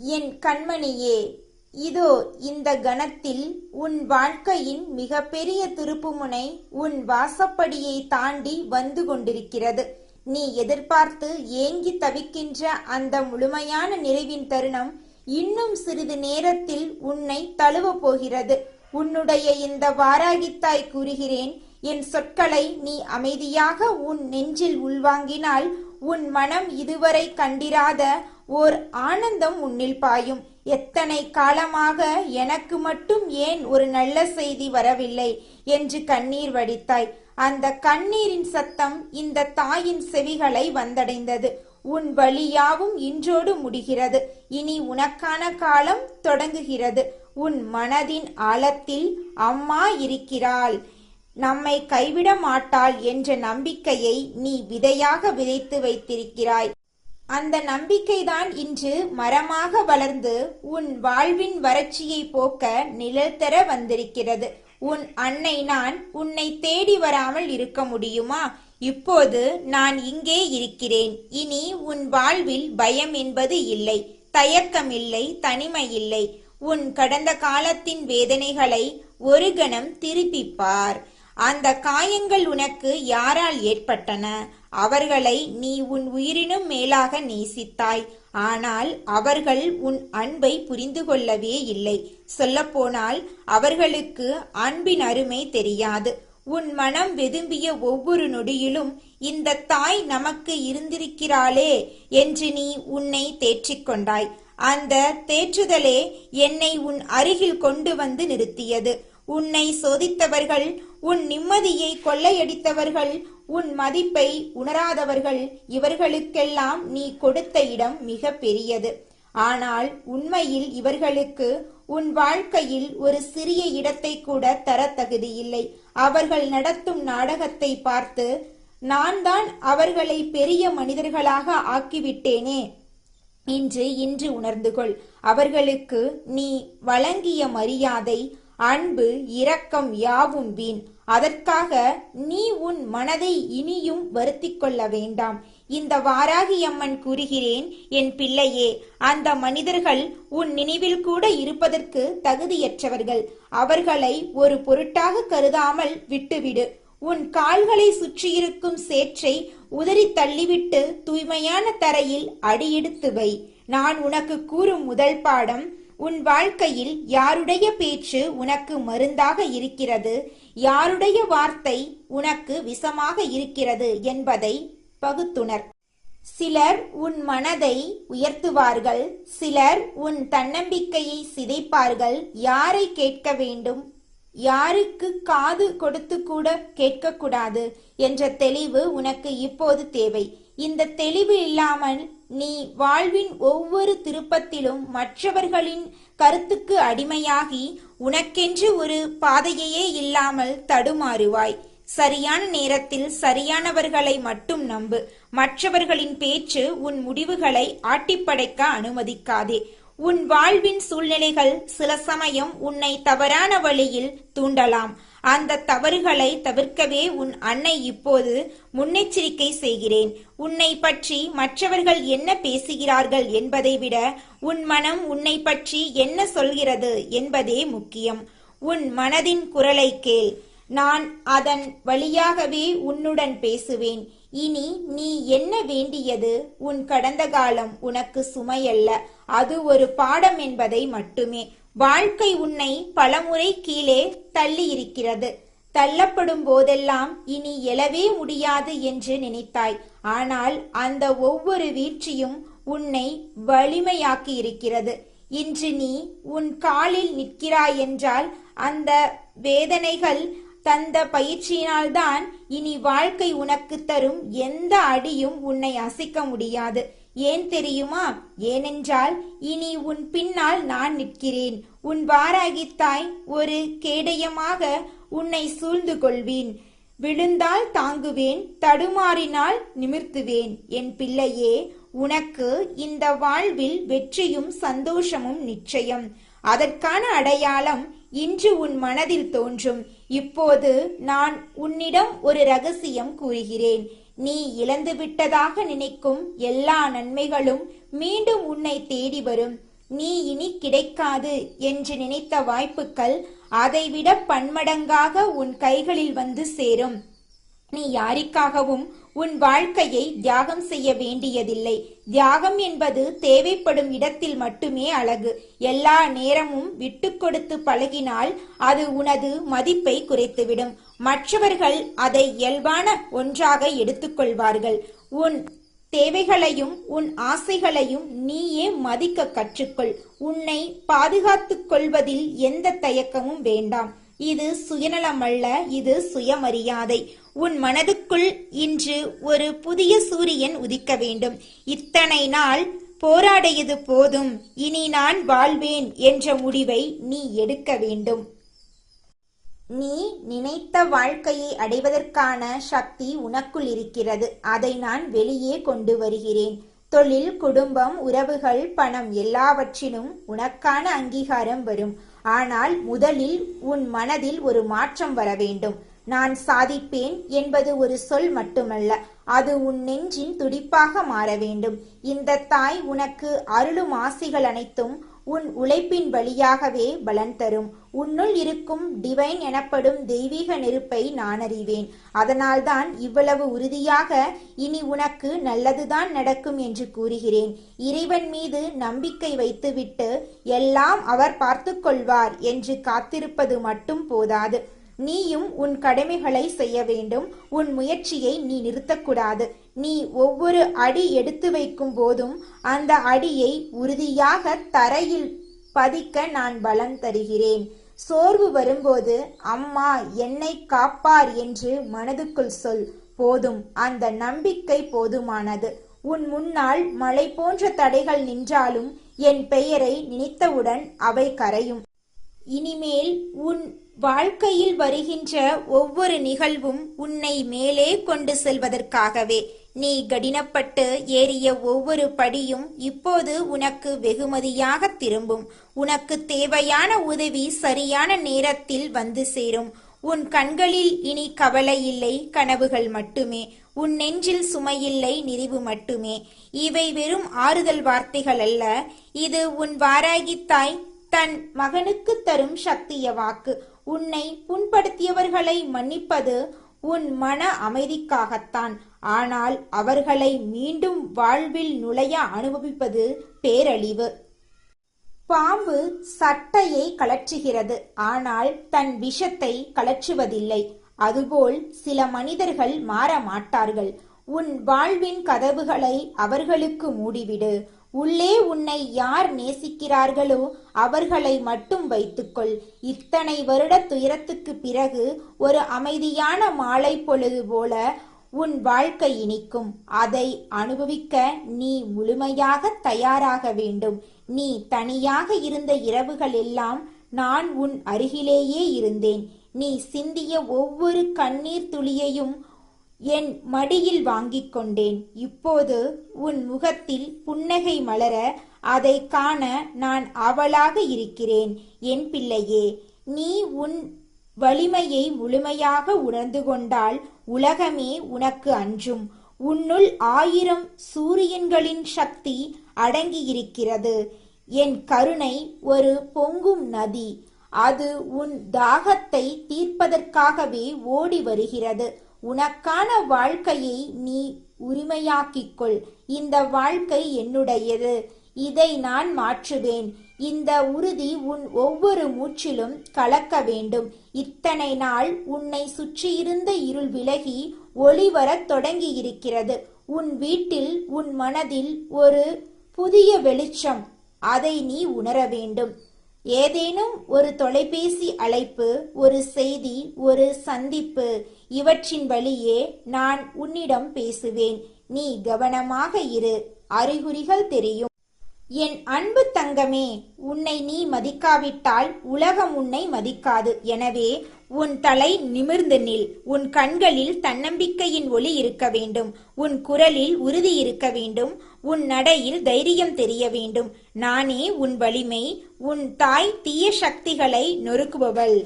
என் கண்மணியே, இதோ இந்த கணத்தில் உன் வாழ்க்கையின் மிகப்பெரிய திருப்புமுனை உன் வாசப்படியை தாண்டி வந்து கொண்டிருக்கிறது. நீ எதிர்பார்த்து ஏங்கி தவிக்கின்ற அந்த முழுமையான நிறைவின் தருணம் இன்னும் சிறிது நேரத்தில் உன்னை தழுவப் போகிறது. உன்னுடைய இந்த வாராகித்தாய் கூறுகிறேன், என் சொற்களை நீ அமைதியாக உன் நெஞ்சில் உள்வாங்கினால் உன் மனம் இதுவரை கண்டிராத ஓர் ஆனந்தம் உன்னில் பாயும். எத்தனை காலமாக எனக்கு மட்டும் ஏன் ஒரு நல்ல செய்தி வரவில்லை என்று கண்ணீர் வடித்தாய். அந்த கண்ணீரின் சத்தம் இந்த தாயின் செவிகளை வந்தடைந்தது. உன் வலியாவும் இன்றோடு முடிகிறது. இனி உனக்கான காலம் தொடங்குகிறது. உன் மனதின் ஆழத்தில் அம்மா இருக்கிறாள், நம்மை கைவிட மாட்டாள் என்ற நம்பிக்கையை நீ விதையாக விதைத்து வைத்திருக்கிறாய். அந்த நம்பிக்கைதான் இன்று மரமாக வளர்ந்து உன் வாழ்வின் வறட்சியை போக்க நிழல் தர வந்திருக்கிறது. உன் அன்னை நான் உன்னை தேடி வராமல் இருக்க முடியுமா? இப்போது நான் இங்கே இருக்கிறேன். இனி உன் வாழ்வில் பயம் என்பது இல்லை, தயக்கம் இல்லை, தனிமை இல்லை. உன் கடந்த காலத்தின் வேதனைகளை ஒரு கணம் திருப்பிப்பார். அந்த காயங்கள் உனக்கு யாரால் ஏற்பட்டன? அவர்களை நீ உன் உயிரினும் மேலாக நேசித்தாய். ஆனால் அவர்கள் உன் அன்பை புரிந்து கொள்ளவே இல்லை. சொல்லப்போனால் அவர்களுக்கு அன்பின் அருமை தெரியாது. உன் மனம் வெதும்பிய ஒவ்வொரு நொடியிலும் இந்த தாய் நமக்கு இருந்திருக்கிறாளே என்று நீ உன்னை தேற்றிக்கொண்டாய். அந்த தேற்றுதலே என்னை உன் அருகில் கொண்டு வந்து நிறுத்தியது. உன்னை சோதித்தவர்கள், உன் நிம்மதியை கொள்ளையடித்தவர்கள், உன் மதிப்பை உணராதவர்கள், இவர்களுக்கெல்லாம் நீ கொடுத்த இடம் மிக பெரியது. ஆனால் உண்மையில் இவர்களுக்கு உன் வாழ்க்கையில் ஒரு சிறிய இடத்தை கூட தர தகுதியில்லை. அவர்கள் நடத்தும் நாடகத்தை பார்த்து நான் தான் அவர்களை பெரிய மனிதர்களாக ஆக்கிவிட்டேனே இன்று உணர்ந்து கொள். அவர்களுக்கு நீ வழங்கிய மரியாதை, அன்பு, இரக்கம் யாவும் வீண். அதற்காக நீ உன் மனதை இனியும் வருத்திக் கொள்ள வேண்டாம். இந்த வாராகி அம்மன் கூறுகிறேன், என் பிள்ளையே, அந்த மனிதர்கள் உன் நினைவில் கூட இருப்பதற்கு தகுதியற்றவர்கள். அவர்களை ஒரு பொருட்டாக கருதாமல் விட்டுவிடு. உன் கால்களை சுற்றியிருக்கும் சேற்றை உதறி தள்ளிவிட்டு தூய்மையான தரையில் அடியெடுத்து வை. நான் உனக்கு கூறும் முதல் பாடம், உன் வாழ்க்கையில் யாருடைய பேச்சு உனக்கு மருந்தாக இருக்கிறது, யாருடைய வார்த்தை உனக்கு விஷமாக இருக்கிறது என்பதை பகுத்துணர். சிலர் உன் மனதை உயர்த்துவார்கள், சிலர் உன் தன்னம்பிக்கையை சிதைப்பார்கள். யாரை கேட்க வேண்டும், யாருக்கு காது கொடுத்து கூட கேட்கக்கூடாது என்ற தெளிவு உனக்கு இப்போது தேவை. இந்த தெளிவு இல்லாமல் நீ வாழ்வின் ஒவ்வொரு திருப்பத்திலும் மற்றவர்களின் கருத்துக்கு அடிமையாகி உனக்கென்று ஒரு பாதையே இல்லாமல் தடுமாறுவாய். சரியான நேரத்தில் சரியானவர்களை மட்டும் நம்பு. மற்றவர்களின் பேச்சு உன் முடிவுகளை ஆட்டிப்படைக்க அனுமதிக்காதே. உன் வாழ்வின் சூழ்நிலைகள் சில சமயம் உன்னை தவறான வழியில் தூண்டலாம். அந்த தவறுகளை தவிர்க்கவே உன் அன்னை இப்போது முன்னெச்சரிக்கை செய்கிறேன். உன்னை பற்றி மற்றவர்கள் என்ன பேசுகிறார்கள் என்பதை விட உன் மனம் உன்னை பற்றி என்ன சொல்கிறது என்பதே முக்கியம். உன் மனதின் குரலை கேள். நான் அதன் வழியாகவே உன்னுடன் பேசுவேன். இனி நீ என்ன வேண்டியது, உன் கடந்த காலம் உனக்கு சுமையல்ல, அது ஒரு பாடம் என்பதை மட்டுமே. வாழ்க்கை உன்னை பலமுறை கீழே தள்ளி இருக்கிறது. தள்ளப்படும் போதெல்லாம் இனி எழவே முடியாது என்று நினைத்தாய். ஆனால் அந்த ஒவ்வொரு வீழ்ச்சியும் உன்னை வலிமையாக்கி இருக்கிறது. இன்று நீ உன் காலில் நிற்கிறாய் என்றால் அந்த வேதனைகள் தந்த பயிற்சியினால்தான். இனி வாழ்க்கை உனக்கு தரும் எந்த அடியும் உன்னை அசைக்க முடியாது. ஏன் தெரியுமா? ஏனென்றால் இனி உன் பின்னால் நான் நிற்கிறேன். உன் வாராகித்தாய் ஒரு கேடயமாக உன்னை சூழ்ந்து கொள்வேன். விழுந்தால் தாங்குவேன், தடுமாறினால் நிமிர்த்துவேன். என் பிள்ளையே, உனக்கு இந்த வாழ்வில் வெற்றியும் சந்தோஷமும் நிச்சயம். அதற்கான அடையாளம் இன்று உன் மனதில் தோன்றும். இப்போது நான் உன்னிடம் ஒரு ரகசியம் கூறுகிறேன். நீ இழந்துவிட்டதாக நினைக்கும் எல்லா நன்மைகளும் மீண்டும் உன்னை தேடி வரும். நீ இனி கிடைக்காது என்று நினைத்த வாய்ப்புகள் அதைவிட பன்மடங்காக உன் கைகளில் வந்து சேரும். நீ யாருக்காகவும் உன் வாழ்க்கையை தியாகம் செய்ய வேண்டியதில்லை. தியாகம் என்பது தேவைப்படும் இடத்தில் மட்டுமே அழகு. எல்லா நேரமும் விட்டு கொடுத்து பழகினால் அது உனது மதிப்பை குறைத்துவிடும். மற்றவர்கள் அதை இயல்பான ஒன்றாக எடுத்துக்கொள்வார்கள். உன் தேவைகளையும் உன் ஆசைகளையும் நீயே மதிக்க கற்றுக்கொள். உன்னை பாதுகாத்துக் கொள்வதில் எந்த தயக்கமும் வேண்டாம். இது சுயநலமல்ல, இது சுயமரியாதை. உன் மனதுக்குள் இன்று ஒரு புதிய சூரியன் உதிக்க வேண்டும். இத்தனை நாள் போராடியது போதும், இனி நான் வாழ்வேன் என்ற முடிவை நீ எடுக்க வேண்டும். நீ நினைத்த வாழ்க்கையை அடைவதற்கான சக்தி உனக்குள் இருக்கிறது. அதை நான் வெளியே கொண்டு வருகிறேன். தொழில், குடும்பம், உறவுகள், பணம் எல்லாவற்றிலும் உனக்கான அங்கீகாரம் வரும். ஆனால் முதலில் உன் மனதில் ஒரு மாற்றம் வர வேண்டும். நான் சாதிப்பேன் என்பது ஒரு சொல் மட்டுமல்ல, அது உன் நெஞ்சின் துடிப்பாக மாற வேண்டும். இந்த தாய் உனக்கு அருளும் ஆசிகள் அனைத்தும் உன் உழைப்பின் வழியாகவே பலன் தரும். உன்னுள் இருக்கும் டிவைன் எனப்படும் தெய்வீக நெருப்பை நான் அறிவேன். அதனால்தான் இவ்வளவு உறுதியாக இனி உனக்கு நல்லதுதான் நடக்கும் என்று கூறுகிறேன். இறைவன் மீது நம்பிக்கை வைத்துவிட்டு எல்லாம் அவர் பார்த்து கொள்வார் என்று காத்திருப்பது மட்டும் போதாது. நீயும் உன் கடமைகளை செய்ய வேண்டும். உன் முயற்சியை நீ நிறுத்தக்கூடாது. நீ ஒவ்வொரு அடி எடுத்து வைக்கும் போதும் அந்த அடியை உறுதியாக தரையில் பதிக்க நான் பலம் தருகிறேன். சோர்வு வரும்போது அம்மா என்னை காப்பார் என்று மனதுக்குள் சொல். போதும், அந்த நம்பிக்கை போதுமானது. உன் முன்னால் மலை போன்ற தடைகள் நின்றாலும் என் பெயரை நினைத்தவுடன் அவை கரையும். இனிமேல் உன் வாழ்க்கையில் வருகின்ற ஒவ்வொரு நிகழ்வும் உன்னை மேலே கொண்டு செல்வதற்காகவே. நீ கடினப்பட்டு ஏறிய ஒவ்வொரு படியும் இப்போது உனக்கு வெகுமதியாக திரும்பும். உனக்கு தேவையான உதவி சரியான நேரத்தில் வந்து சேரும். உன் கண்களில் இனி கவலை இல்லை, கனவுகள் மட்டுமே. உன் நெஞ்சில் சுமையில்லை, நிறைவு மட்டுமே. இவை வெறும் ஆறுதல் வார்த்தைகள் அல்ல. இது உன் வாராகி தாய் தன் மகனுக்கு தரும் சக்திய வாக்கு. உன்னை புண்படுத்தியவர்களை மன்னிப்பது உன் மன அமைதிக்காகத்தான். ஆனால் அவர்களை மீண்டும் வாழ்வில் நுழைய அனுபவிப்பது பேரழிவு. பாம்பு சட்டையை கழற்றுகிறது, ஆனால் தன் விஷத்தை கழற்றுவதில்லை. அதுபோல் சில மனிதர்கள் மாற மாட்டார்கள். உன் வாழ்வின் கதவுகளை அவர்களுக்கு மூடிவிடு. உள்ளே உன்னை யார் நேசிக்கிறார்களோ அவர்களை மட்டும் வைத்துக்கொள். இத்தனை வருட துயரத்துக்கு பிறகு ஒரு அமைதியான மாலை பொழுது போல உன் வாழ்க்கை இனிக்கும். அதை அனுபவிக்க நீ முழுமையாக தயாராக வேண்டும். நீ தனியாக இருந்த இரவுகள் எல்லாம் நான் உன் அருகிலேயே இருந்தேன். நீ சிந்திய ஒவ்வொரு கண்ணீர் துளியையும் என் மடியில் வாங்கிக் கொண்டேன். இப்போது உன் முகத்தில் புன்னகை மலர அதை காண நான் ஆவலாக இருக்கிறேன். என் பிள்ளையே, நீ உன் வலிமையை முழுமையாக உணர்ந்து கொண்டால் உலகமே உனக்கு அஞ்சும். உன்னுள் 1000 சூரியன்களின் சக்தி அடங்கியிருக்கிறது. என் கருணை ஒரு பொங்கும் நதி. அது உன் தாகத்தை தீர்ப்பதற்காகவே ஓடி வருகிறது. உனக்கான வாழ்க்கையை நீ உரிமையாக்கிக்கொள். இந்த வாழ்க்கை என்னுடையது. இதை நான் மாற்றுவேன். இந்த உறுதி உன் ஒவ்வொரு மூச்சிலும் கலக்க வேண்டும். இத்தனை நாள் உன்னை சுற்றியிருந்த இருள் விலகி ஒளி வரத் தொடங்கியிருக்கிறது. உன் வீட்டில், உன் மனதில் ஒரு புதிய வெளிச்சம். அதை நீ உணர வேண்டும். ஏதேனும் ஒரு தொலைபேசி அழைப்பு, ஒரு செய்தி, ஒரு சந்திப்பு, இவற்றின் வழியே நான் உன்னிடம் பேசுவேன். நீ கவனமாக இரு. அறிகுறிகள் தெரியும். என் அன்பு தங்கமே, உன்னை நீ மதிக்காவிட்டால் உலகம் உன்னை மதிக்காது. எனவே உன் தலை நிமிர்ந்து நில். உன் கண்களில் தன்னம்பிக்கையின் ஒளி இருக்க வேண்டும். உன் குரலில் உறுதி இருக்க வேண்டும். உன் நடையில் தைரியம் தெரிய வேண்டும். நானே உன் வலிமை. உன் தாய் தீய சக்திகளை நொறுக்குபவள்.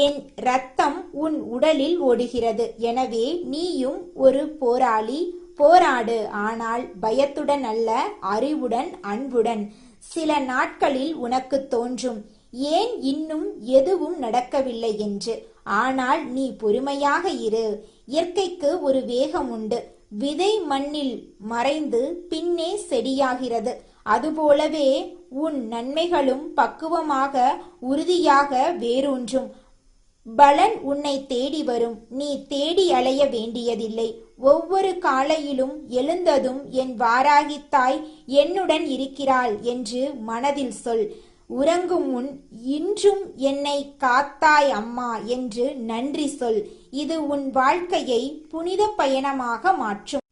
என் இரத்தம் உன் உடலில் ஓடுகிறது. எனவே நீயும் ஒரு போராளி. போராடு, ஆனால் பயத்துடன் அல்ல, அறிவுடன், அன்புடன். சில நாட்களில் உனக்கு தோன்றும், ஏன் இன்னும் எதுவும் நடக்கவில்லை என்று. ஆனால் நீ பொறுமையாக இரு. இயற்கைக்கு ஒரு வேகம் உண்டு. விதை மண்ணில் மறைந்து பின்னே செடியாகிறது. அதுபோலவே உன் நன்மைகளும் பக்குவமாக உறுதியாக வேரூன்றும். பலன் உன்னை தேடி வரும். நீ தேடி அலைய வேண்டியதில்லை. ஒவ்வொரு காலையிலும் எழுந்ததும் என் வாராகித்தாய் என்னுடன் இருக்கிறாள் என்று மனதில் சொல். உறங்கும் முன் இன்றும் என்னை காத்தாய் அம்மா என்று நன்றி சொல். இது உன் வாழ்க்கையை புனித பயணமாக மாற்றும்.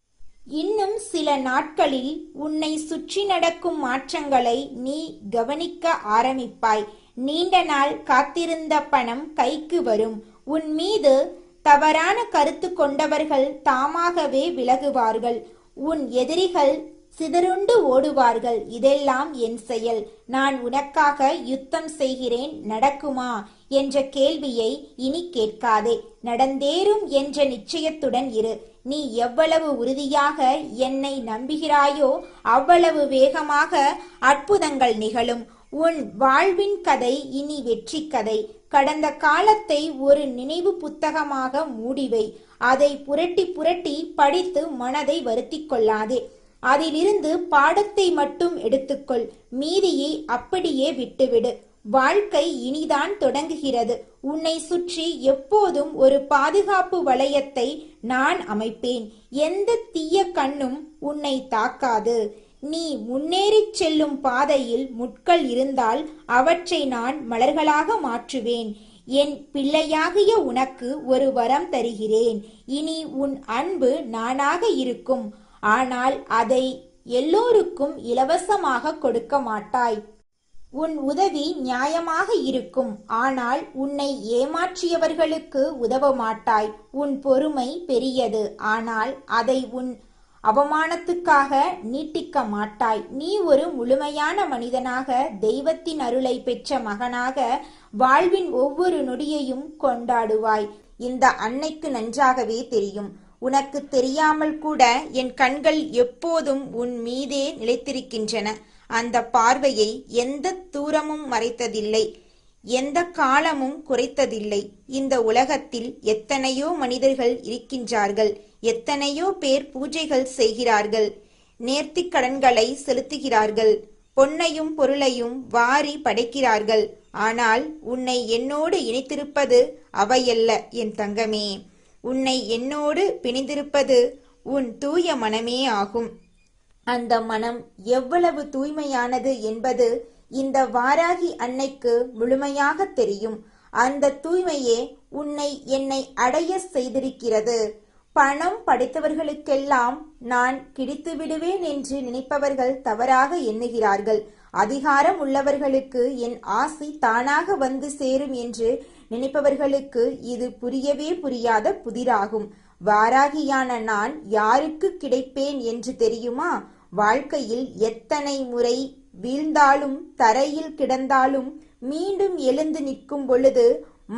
இன்னும் சில நாட்களில் உன்னை சுற்றி நடக்கும் மாற்றங்களை நீ கவனிக்க ஆரம்பிப்பாய். நீண்ட நாள் காத்திருந்த பணம் கைக்கு வரும். உன் மீது தவறான கருத்து கொண்டவர்கள் தாமாகவே விலகுவார்கள். உன் எதிரிகள் சிதறுண்டு ஓடுவார்கள். இதெல்லாம் என் செயல். நான் உனக்காக யுத்தம் செய்கிறேன், நடக்குமா என்ற கேள்வியை இனி கேட்காதே. நடந்தேறும் என்ற நிச்சயத்துடன் இரு. நீ எவ்வளவு உறுதியாக என்னை நம்புகிறாயோ அவ்வளவு வேகமாக அற்புதங்கள் நிகழும். உன் வாழ்வின் கதை இனி வெற்றி கதை. கடந்த காலத்தை ஒரு நினைவு புத்தகமாக மூடிவை. அதை புரட்டி புரட்டி படித்து மனதை வருத்திக் கொள்ளாதே. அதிலிருந்து பாடத்தை மட்டும் எடுத்துக்கொள். மீதியை அப்படியே விட்டுவிடு. வாழ்க்கை இனிதான் தொடங்குகிறது. உன்னை சுற்றி எப்போதும் ஒரு பாதுகாப்பு வளையத்தை நான் அமைப்பேன். எந்த தீய கண்ணும் உன்னை தாக்காது. நீ முன்னேறிச் செல்லும் பாதையில் முட்கள் இருந்தால் அவற்றை நான் மலர்களாக மாற்றுவேன். என் பிள்ளையாகிய உனக்கு ஒரு வரம் தருகிறேன். இனி உன் அன்பு நானாக இருக்கும். ஆனால் அதை எல்லோருக்கும் இலவசமாக கொடுக்க மாட்டாய். உன் உதவி நியாயமாக இருக்கும். ஆனால் உன்னை ஏமாற்றியவர்களுக்கு உதவ மாட்டாய். உன் பொறுமை பெரியது. ஆனால் அதை உன் அவமானத்துக்காக நீட்டிக்க மாட்டாய். நீ ஒரு முழுமையான மனிதனாக, தெய்வத்தின் அருளை பெற்ற மகனாக வாழ்வின் ஒவ்வொரு நொடியையும் கொண்டாடுவாய். இந்த அன்னைக்கு நன்றாகவே தெரியும். உனக்கு தெரியாமல் கூட என் கண்கள் எப்போதும் உன் மீதே நிலைத்திருக்கின்றன. அந்த பார்வையை எந்த தூரமும் மறைத்ததில்லை, எந்த காலமும் குறைத்ததில்லை. இந்த உலகத்தில் எத்தனையோ மனிதர்கள் இருக்கின்றார்கள். எத்தனையோ பேர் பூஜைகள் செய்கிறார்கள், நேர்த்திக் கடன்களை செலுத்துகிறார்கள், பொன்னையும் பொருளையும் வாரி படைக்கிறார்கள். ஆனால் உன்னை என்னோடு இணைத்திருப்பது அவையல்ல என் தங்கமே. உன்னை என்னோடு பிணைந்திருப்பது உன் தூய மனமே ஆகும். அந்த மனம் எவ்வளவு தூய்மையானது என்பது இந்த வாராகி அன்னைக்கு முழுமையாக தெரியும். அந்த தூய்மையே உன்னை என்னை அடைய செய்திருக்கிறது. பணம் படைத்தவர்களுக்கெல்லாம் நான் கிடைத்து விடுவேன் என்று நினைப்பவர்கள் தவறாக எண்ணுகிறார்கள். அதிகாரம் உள்ளவர்களுக்கு என் ஆசி தானாக வந்து சேரும் என்று நினைப்பவர்களுக்கு இது புரியவே புரியாத புதிராகும். வாராகியான நான் யாருக்கு கிடைப்பேன் என்று தெரியுமா? வாழ்க்கையில் எத்தனை முறை வீழ்ந்தாலும் தரையில் கிடந்தாலும் மீண்டும் எழுந்து நிற்கும் பொழுது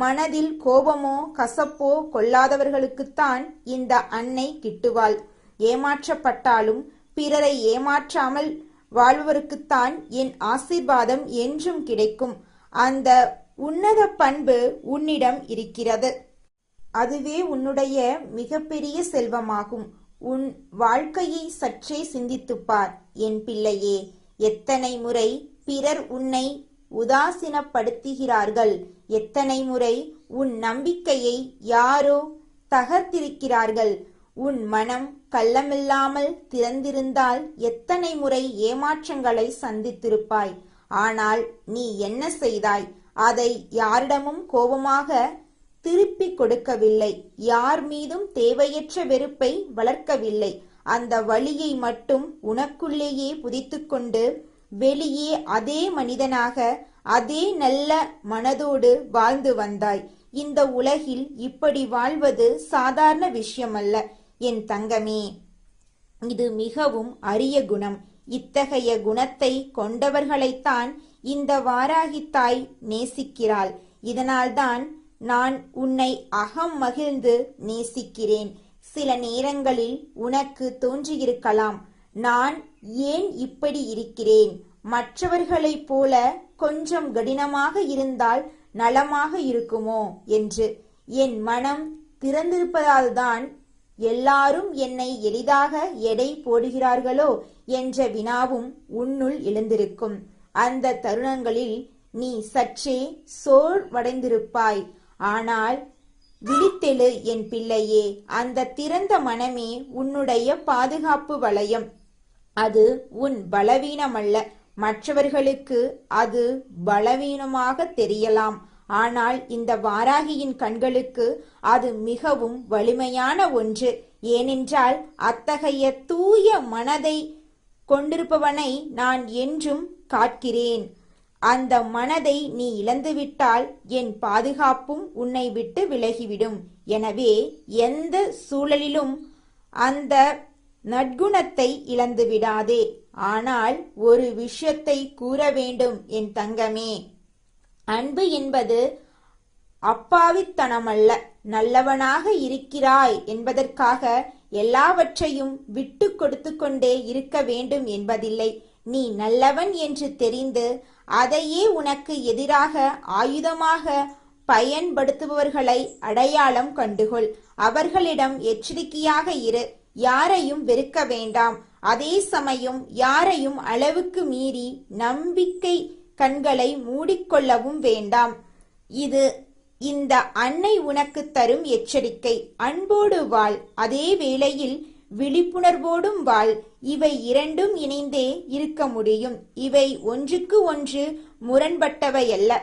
மனதில் கோபமோ கசப்போ கொள்ளாதவர்களுக்குத்தான் இந்த அன்னை கிட்டுவாள். ஏமாற்றப்பட்டாலும் பிறரை ஏமாற்றாமல் வாழ்பவருக்குத்தான் என் ஆசீர்வாதம் என்றும் கிடைக்கும். அந்த உன்னத பண்பு உன்னிடம் இருக்கிறது. அதுவே உன்னுடைய மிகப்பெரிய செல்வமாகும். உன் வாழ்க்கையை சற்றே சிந்தித்துப்பார் என் பிள்ளையே. எத்தனை முறை பிறர் உன்னை உதாசீனப்படுத்துகிறார்கள். எத்தனை முறை உன் நம்பிக்கையை யாரோ தகர்த்திருக்கிறார்கள். உன் மனம் கள்ளமில்லாமல் திறந்திருந்தால் எத்தனை முறை ஏமாற்றங்களை சந்தித்திருப்பாய். ஆனால் நீ என்ன செய்தாய்? அதை யாரிடமும் கோபமாக திருப்பி கொடுக்கவில்லை. யார் மீதும் தேவையற்ற வெறுப்பை வளர்க்கவில்லை. அந்த வலியை மட்டும் உனக்குள்ளேயே புதைத்துக்கொண்டு வெளியே அதே மனிதனாக அதே நல்ல மனதோடு வாழ்ந்து வந்தாய். இந்த உலகில் இப்படி வாழ்வது சாதாரண விஷயமல்ல என் தங்கமே. இது மிகவும் அரிய குணம். இத்தகைய குணத்தை கொண்டவர்களைத்தான் இந்த வாராகித்தாய் நேசிக்கிறாள். இதனால்தான் நான் உன்னை அகம் மகிழ்ந்து நேசிக்கிறேன். சில நேரங்களில் உனக்கு தோன்றியிருக்கலாம், நான் ஏன் இப்படி இருக்கிறேன்? மற்றவர்களைப் போல கொஞ்சம் கடினமாக இருந்தால் நலமாக இருக்குமோ என்று. என் மனம் திறந்திருப்பதால்தான் எல்லாரும் என்னை எளிதாக எடை போடுகிறார்களோ என்ற வினாவும் உன்னுள் எழுந்திருக்கும். அந்த தருணங்களில் நீ சற்றே சோர்வடைந்திருப்பாய். ஆனால் விழித்தெழு என் பிள்ளையே. அந்த திறந்த மனமே உன்னுடைய பாதுகாப்பு வளையம். அது உன் பலவீனமல்ல. மற்றவர்களுக்கு அது பலவீனமாக தெரியலாம். ஆனால் இந்த வாராகியின் கண்களுக்கு அது மிகவும் வலிமையான ஒன்று. ஏனென்றால் அத்தகைய தூய மனதை கொண்டிருப்பவனை நான் என்றும் காக்கிறேன். அந்த மனதை நீ இழந்துவிட்டால் என் பாதுகாப்பும் உன்னை விட்டு விலகிவிடும். எனவே எந்த சூழலிலும் அந்த நற்குணத்தை இழந்து விடாதே. ஆனால் ஒரு விஷயத்தை கூற வேண்டும் என் தங்கமே. அன்பு என்பது அப்பாவித்தனமல்ல. நல்லவனாக இருக்கிறாய் என்பதற்காக எல்லாவற்றையும் விட்டு கொடுத்து கொண்டே இருக்க வேண்டும் என்பதில்லை. நீ நல்லவன் என்று தெரிந்து அதையே உனக்கு எதிராக ஆயுதமாக பயன்படுத்துபவர்களை அடையாளம் கண்டுகொள். அவர்களிடம் எச்சரிக்கையாக இரு. யாரையும் வெறுக்க வேண்டாம். அதே சமயம் யாரையும் அளவுக்கு மீறி நம்பிக்கை கண்களை மூடிக்கொள்ளவும் வேண்டாம். இது இந்த அன்னை உனக்கு தரும் எச்சரிக்கை. அன்போடு வாழ், அதே வேளையில் விழிப்புணர்வோடும் வாழ். இவை இரண்டும் இணைந்தே இருக்க முடியும். இவை ஒன்றுக்கு ஒன்று முரண்பட்டவையல்ல.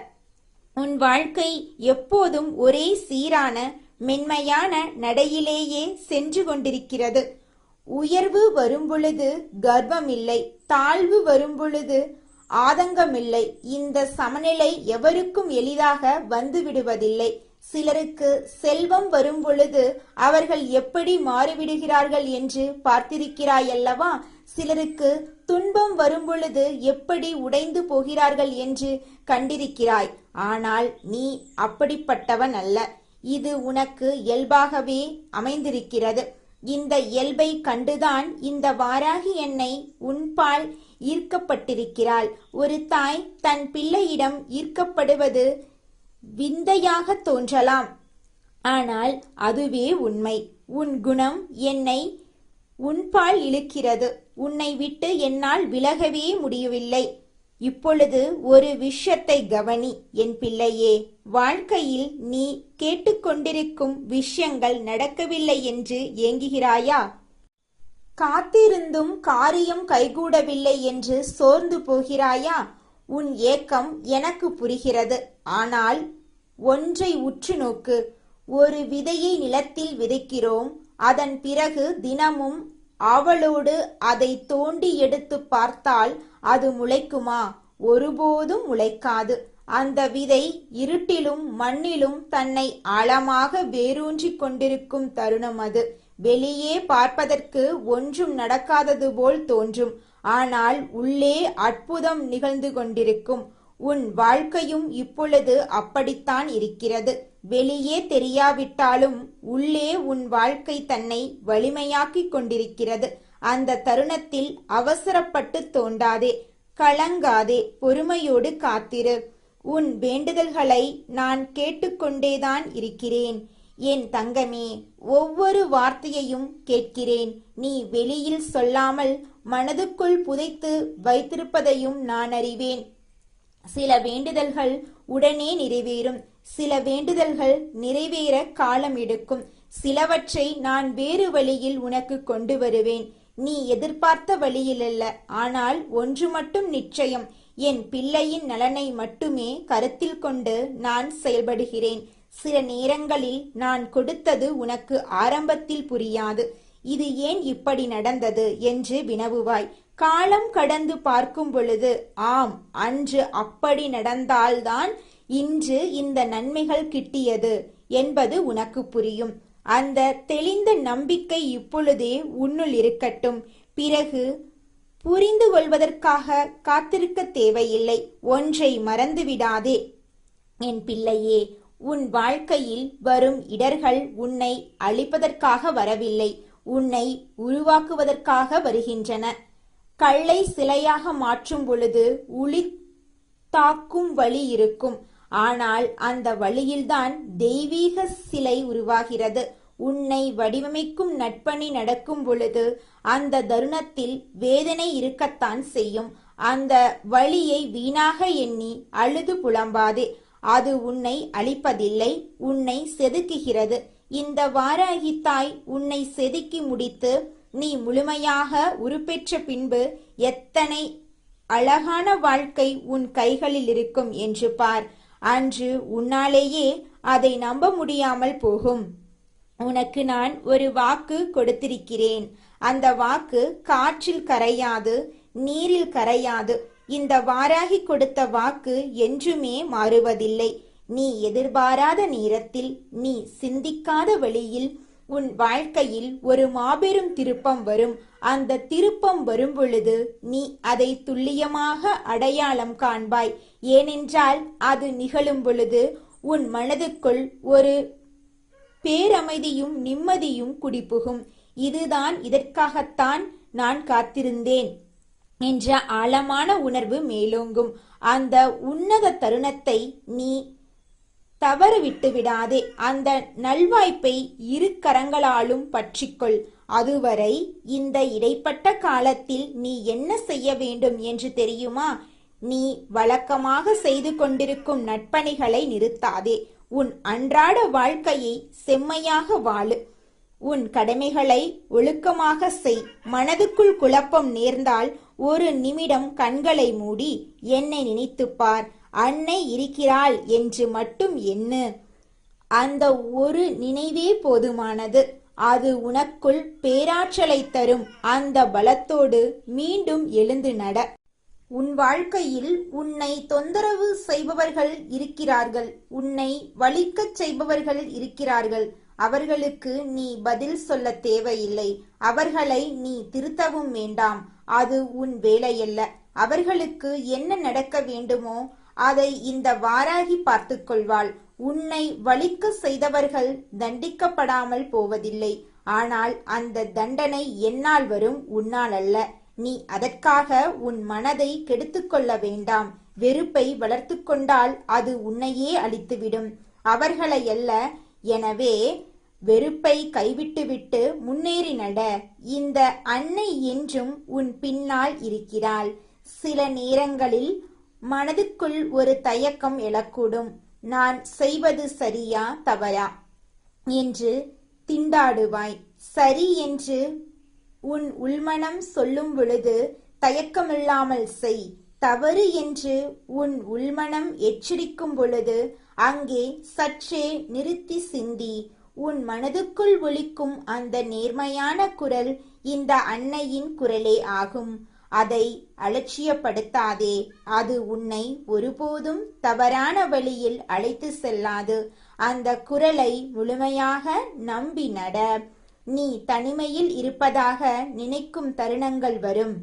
உன் வாழ்க்கை எப்போதும் ஒரே சீரான மென்மையான நடையிலேயே சென்று கொண்டிருக்கிறது. உயர்வு வரும்பொழுது கர்வமில்லை, தாழ்வு வரும்பொழுது ஆதங்கமில்லை. இந்த சமநிலை எவருக்கும் எளிதாக வந்துவிடுவதில்லை. சிலருக்கு செல்வம் வரும் பொழுது அவர்கள் எப்படி மாறிவிடுகிறார்கள் என்று பார்த்திருக்கிறாயல்லவா? சிலருக்கு துன்பம் வரும் பொழுது எப்படி உடைந்து போகிறார்கள் என்று கண்டிருக்கிறாய். ஆனால் நீ அப்படிப்பட்டவன் அல்ல. இது உனக்கு இயல்பாகவே அமைந்திருக்கிறது. இந்த இயல்பை கண்டுதான் இந்த வாராகி என்னை உன்பால் ஈர்க்கப்பட்டிருக்கிறாள். ஒரு தாய் தன் பிள்ளையிடம் ஈர்க்கப்படுவது விந்தையாக தோன்றலாம். ஆனால் அதுவே உண்மை. உன் குணம் என்னை உன்பால் இழுக்கிறது. உன்னை விட்டு என்னால் விலகவே முடியவில்லை. இப்பொழுது ஒரு விஷயத்தை கவனி என் பிள்ளையே. வாழ்க்கையில் நீ கேட்டுக்கொண்டிருக்கும் விஷயங்கள் நடக்கவில்லை என்று ஏங்குகிறாயா? காத்திருந்தும் காரியம் கைகூடவில்லை என்று சோர்ந்து போகிறாயா? உன் ஏக்கம் எனக்கு புரிகிறது. ஆனால் ஒன்றை உற்று நோக்கு. ஒரு விதையை நிலத்தில் விதைக்கிறோம். அதன் பிறகு தினமும் ஆவலோடு அதை தோண்டி எடுத்து பார்த்தால் அது முளைக்குமா? ஒருபோதும் முளைக்காது. அந்த விதை இருட்டிலும் மண்ணிலும் தன்னை ஆழமாக வேரூன்றி கொண்டிருக்கும் தருணம் அது. வெளியே பார்ப்பதற்கு ஒன்றும் நடக்காதது போல் தோன்றும். ஆனால் உள்ளே அற்புதம் நிகழ்ந்து கொண்டிருக்கும். உன் வாழ்க்கையும் இப்பொழுது அப்படித்தான் இருக்கிறது. வெளியே தெரியாவிட்டாலும் உள்ளே உன் வாழ்க்கை தன்னை வலிமையாக்கிக் கொண்டிருக்கிறது. அந்த தருணத்தில் அவசரப்பட்டு தோண்டாதே, கலங்காதே, பொறுமையோடு காத்திரு. உன் வேண்டுதல்களை நான் கேட்டுக்கொண்டேதான் இருக்கிறேன் என் தங்கமே. ஒவ்வொரு வார்த்தையையும் கேட்கிறேன். நீ வெளியில் சொல்லாமல் மனதுக்குள் புதைத்து வைத்திருப்பதையும் நான் அறிவேன். சில வேண்டுதல்கள் உடனே நிறைவேறும். சில வேண்டுதல்கள் நிறைவேற காலம் எடுக்கும். சிலவற்றை நான் வேறு வழியில் உனக்கு கொண்டு வருவேன். நீ எதிர்பார்த்த வழியில் அல்ல. ஆனால் ஒன்று மட்டும் நிச்சயம், என் பிள்ளையின் நலனை மட்டுமே கருத்தில் கொண்டு நான் செயல்படுகிறேன். சில நேரங்களில் நான் கொடுத்தது உனக்கு ஆரம்பத்தில் புரியாது. இது ஏன் இப்படி நடந்தது என்று வினவுவாய். காலம் கடந்து பார்க்கும் பொழுது, ஆம், அன்று அப்படி நடந்தால்தான் இன்று இந்த நன்மைகள் கிட்டியது என்பது உனக்கு புரியும். அந்த தெளிந்த நம்பிக்கை இப்பொழுதே உன்னுள் இருக்கட்டும். பிறகு புரிந்து கொள்வதற்காக காத்திருக்க தேவையில்லை. ஒன்றை மறந்துவிடாதே என் பிள்ளையே. உன் வாழ்க்கையில் வரும் இடர்கள் உன்னை அழிப்பதற்காக வரவில்லை, உன்னை உருவாக்குவதற்காக வருகின்றன. கல்லை சிலையாக மாற்றும் பொழுது உளி தாக்கும் வழி இருக்கும். ஆனால் அந்த வழியில்தான் தெய்வீக சிலை உருவாகிறது. உன்னை வடிவமைக்கும் நட்பணி நடக்கும் பொழுது அந்த தருணத்தில் வேதனை இருக்கத்தான் செய்யும். அந்த வழியை வீணாக எண்ணி அழுது புலம்பாதே. அது உன்னை அழிப்பதில்லை, உன்னை செதுக்குகிறது. இந்த வாராகி தாய் உன்னை செதுக்கி முடித்து நீ முழுமையாக உருப்பெற்ற பின்பு எத்தனை அழகான வாழ்க்கை உன் கைகளில் இருக்கும் என்று பார். அன்று உன்னாலேயே அதை நம்ப முடியாமல் போகும். உனக்கு நான் ஒரு வாக்கு கொடுத்திருக்கிறேன். அந்த வாக்கு காற்றில் கரையாது, நீரில் கரையாது. இந்த வாராகி கொடுத்த வாக்கு என்றுமே மாறுவதில்லை. நீ எதிர்பாராத நேரத்தில், நீ சிந்திக்காத வழியில் உன் வாழ்க்கையில் ஒரு மாபெரும் திருப்பம் வரும். அந்த திருப்பம் வரும் பொழுது நீ அதை துல்லியமாக அடையாளம் காண்பாய். ஏனென்றால் அது நிகழும் பொழுது உன் மனதுக்குள் ஒரு பேரமைதியும் நிம்மதியும் குடிபுகும். இதுதான், இதற்காகத்தான் நான் காத்திருந்தேன் என்ற ஆழமான உணர்வு மேலோங்கும். அந்த உன்னத தருணத்தை நீ தவற விட்டு விடாதே. அந்த நல்வாய்ப்பை இரு கரங்களாலும் பற்றிக்கொள். அதுவரை இந்த இடைப்பட்ட காலத்தில் நீ என்ன செய்ய வேண்டும் என்று தெரியுமா? நீ வழக்கமாக செய்து கொண்டிருக்கும் நற்பணிகளை நிறுத்தாதே. உன் அன்றாட வாழ்க்கையை செம்மையாக வாழு. உன் கடமைகளை ஒழுக்கமாக செய். மனதுக்குள் குழப்பம் நேர்ந்தால் ஒரு நிமிடம் கண்களை மூடி என்னை நினைத்துப்பார். அன்னை இருக்கிறாள் என்று மட்டும் எண்ணு. அந்த ஒரு நினைவே போதுமானது. அது உனக்குள் பேராற்றலை தரும். அந்த பலத்தோடு மீண்டும் எழுந்து நட. உன் வாழ்க்கையில் உன்னை தொந்தரவு செய்பவர்கள் இருக்கிறார்கள். உன்னை வலிக்கச் செய்பவர்கள் இருக்கிறார்கள். அவர்களுக்கு நீ பதில் சொல்ல தேவையில்லை. அவர்களை நீ திருத்தவும் வேண்டாம். அது உன் வேலையல்ல. அவர்களுக்கு என்ன நடக்க வேண்டுமோ அதை இந்த வாராகி பார்த்து கொள்வாள். உன்னை வலிக்க செய்தவர்கள் தண்டிக்கப்படாமல் போவதில்லை. ஆனால் அந்த தண்டனை என்னால் வரும், உன்னால் அல்ல. நீ அதற்காக உன் மனதை கெடுத்துக்கொள்ள வேண்டாம். வெறுப்பை வளர்த்து கொண்டால் அது உன்னையே அழித்துவிடும், அவர்களை அல்ல. எனவே வெறுப்பை கைவிட்டுவிட்டு முன்னேறி நட. இந்த அன்னை என்றும் உன் பின்னால் இருக்கிறாள். சில நேரங்களில் மனதுக்குள் ஒரு தயக்கம் எழக்கூடும். நான் செய்வது சரியா தவறா என்று திண்டாடுவாய். சரி என்று உன் உள்மனம் சொல்லும் பொழுது தயக்கமில்லாமல் செய். தவறு என்று உன் உள்மனம் எச்சரிக்கும் பொழுது அங்கே சற்றே நிறுத்தி சிந்தி. உன் மனதுக்குள் ஒலிக்கும் அந்த நேர்மையான குரல் இந்த அன்னையின் குரலே ஆகும். அதை அலட்சியப்படுத்தாதே. அது உன்னை ஒருபோதும் தவறான வழியில் அழைத்து செல்லாது. அந்த குரலை முழுமையாக நம்பி நட. நீ தனிமையில் இருப்பதாக நினைக்கும் தருணங்கள் வரும்.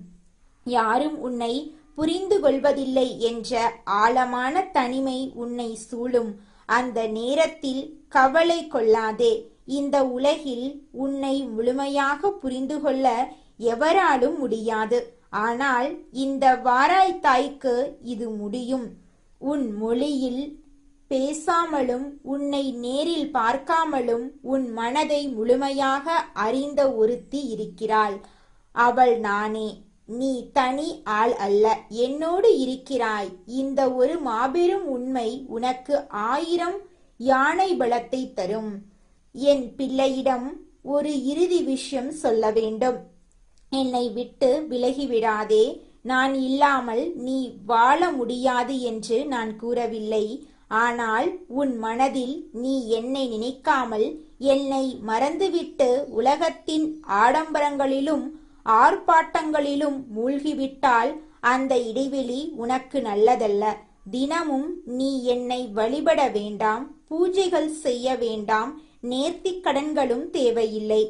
யாரும் உன்னை புரிந்து கொள்வதில்லை என்ற ஆழமான தனிமை உன்னை சூழும். அந்த நேரத்தில் கவலை கொள்ளாதே. இந்த உலகில் உன்னை முழுமையாக புரிந்து கொள்ள எவராலும் முடியாது. ஆனால் இந்த வாராய் தாய்க்கு இது முடியும். உன் மொழியில் பேசாமலும் உன்னை நேரில் பார்க்காமலும் உன் மனதை முழுமையாக அறிந்த ஒருத்தி இருக்கிறாள். அவள் நானே. நீ தனி ஆள் அல்ல, என்னோடு இருக்கிறாய். இந்த ஒரு மாபெரும் உண்மை உனக்கு 1000 யானை பலத்தை தரும். என் பிள்ளையிடம் ஒரு இறுதி விஷயம் சொல்ல வேண்டும். என்னை விட்டு விலகிவிடாதே. நான் இல்லாமல் நீ வாழ முடியாது என்று நான் கூறவில்லை. ஆனால் உன் மனதில் நீ என்னை நினைக்காமல் என்னை மறந்துவிட்டு உலகத்தின் ஆடம்பரங்களிலும் ஆர்ப்பாட்டங்களிலும் மூழ்கிவிட்டால் அந்த இடைவெளி உனக்கு நல்லதல்ல. தினமும் நீ என்னை வழிபட வேண்டாம், பூஜைகள் செய்ய வேண்டாம், நேர்த்திக் கடன்களும் தேவையில்லை.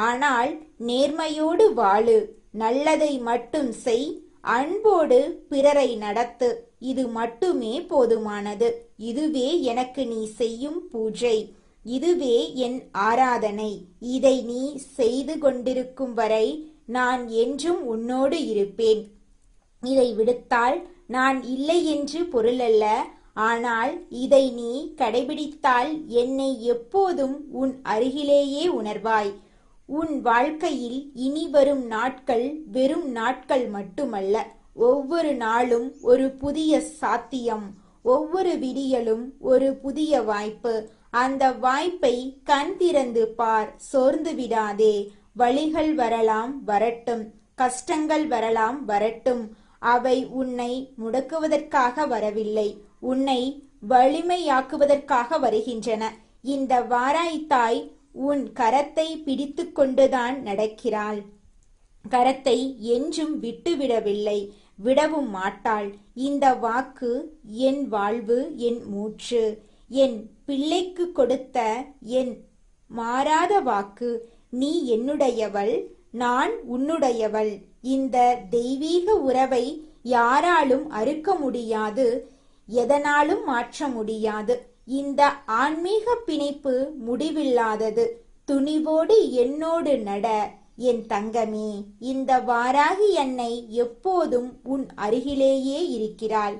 ஆனால் நேர்மையோடு வாழு, நல்லதை மட்டும் செய், அன்போடு பிறரை நடத்து. இது மட்டுமே போதுமானது. இதுவே எனக்கு நீ செய்யும் பூஜை. இதுவே என் ஆராதனை. இதை நீ செய்து கொண்டிருக்கும் வரை நான் என்றும் உன்னோடு இருப்பேன். இதை விடுத்தால் நான் இல்லை என்று பொருளல்ல. ஆனால் இதை நீ கடைபிடித்தால் என்னை எப்போதும் உன் அருகிலேயே உணர்வாய். உன் வாழ்க்கையில் இனி வரும் நாட்கள் வெறும் நாட்கள் மட்டுமல்ல, ஒவ்வொரு நாளும் ஒரு புதிய சாத்தியம், ஒவ்வொரு விடியலும் ஒரு புதிய வாய்ப்பு. அந்த வாய்ப்பை கண் திறந்து பார், சோர்ந்து விடாதே. வழிகள் வரலாம், வரட்டும். கஷ்டங்கள் வரலாம், வரட்டும். அவை உன்னை முடக்குவதற்காக வரவில்லை, உன்னை வலிமையாக்குவதற்காக வருகின்றன. இந்த வாராய்த்தாய் உன் கரத்தை பிடித்து கொண்டுதான் நடக்கிறாள். கரத்தை என்றும் விட்டுவிடவில்லை, விடவும் மாட்டாள். இந்த வாக்கு என் வாழ்வு, என் மூச்சு, என் பிள்ளைக்கு கொடுத்த என் மாறாத வாக்கு. நீ என்னுடையவள், நான் உன்னுடையவள். இந்த தெய்வீக உறவை யாராலும் அறுக்க முடியாது, எதனாலும் மாற்ற முடியாது. இந்த ஆன்மீக பிணைப்பு முடிவில்லாதது. துணிவோடு என்னோடு நட என் தங்கமே. இந்த வாராகி அன்னை எப்போதும் உன் அருகிலேயே இருக்கிறாள்.